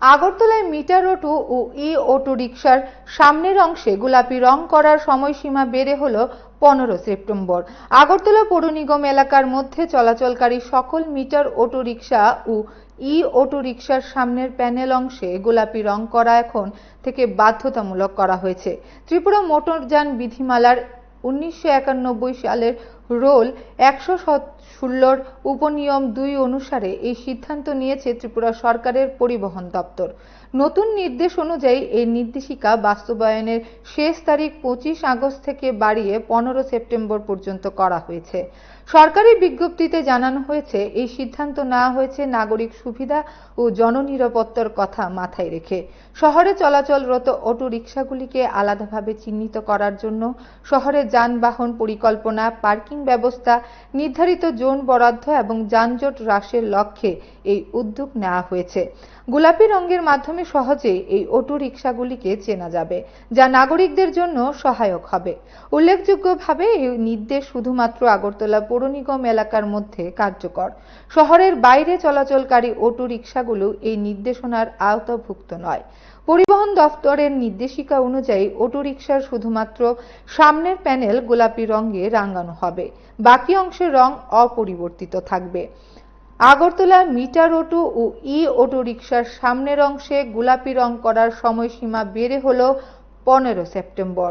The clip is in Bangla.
আগরতলায় মিটার অটো ও অটো রিকশার সামনের অংশে গোলাপি রং করার সময়সীমা বেড়ে হল 15 সেপ্টেম্বর। আগরতলা পৌর নিগম এলাকার মধ্যে চলাচলকারী সকল মিটার অটো রিকশা ও অটো রিকশার সামনের প্যানেল অংশে গোলাপি রং করা এখন থেকে বাধ্যতামূলক করা হয়েছে। ত্রিপুরা মোটরযান বিধিমালার 1991 সালের রোল 116 উপনিয়ম 2 অনুসারে এই সিদ্ধান্ত নিয়েছে ত্রিপুরা সরকারের পরিবহন দপ্তর। নতুন নির্দেশ অনুযায়ী এই নির্দেশিকা বাস্তবায়নের শেষ তারিখ 25 আগস্ট থেকে বাড়িয়ে 15 সেপ্টেম্বর পর্যন্ত করা হয়েছে। সরকারি বিজ্ঞপ্তিতে জানানো হয়েছে, এই সিদ্ধান্ত নেওয়া হয়েছে নাগরিক সুবিধা ও জননিরাপত্তার কথা মাথায় রেখে। শহরে চলাচলরত অটো রিকশাগুলিকে আলাদাভাবে চিহ্নিত করার জন্য শহরে যানবাহন পরিকল্পনা, পার্কিং ব্যবস্থা, নির্ধারিত জোন বরাদ্দ এবং যানজট হ্রাসের লক্ষ্যে এই উদ্যোগ নেওয়া হয়েছে। গোলাপি রঙের মাধ্যমে সহজেই এই অটো রিকশাগুলিকে চেনা যাবে, যা নাগরিকদের জন্য সহায়ক হবে। উল্লেখযোগ্যভাবে এই নির্দেশ শুধুমাত্র আগরতলা পৌর নিগম এলাকার মধ্যে কার্যকর। শহরের বাইরে চলাচলকারী অটো রিকশাগুলো এই নির্দেশনার আওতাভুক্ত নয়। পরিবহন দফতরের নির্দেশিকা অনুযায়ী অটো রিকশার শুধুমাত্র সামনের প্যানেল গোলাপি রঙে রাঙানো হবে, বাকি অংশের রং অপরিবর্তিত থাকবে। আগরতলা মিটার অটো ও অটো রিকশার সামনের অংশে গোলাপি রং করার সময়সীমা বেড়ে হল 15 সেপ্টেম্বর।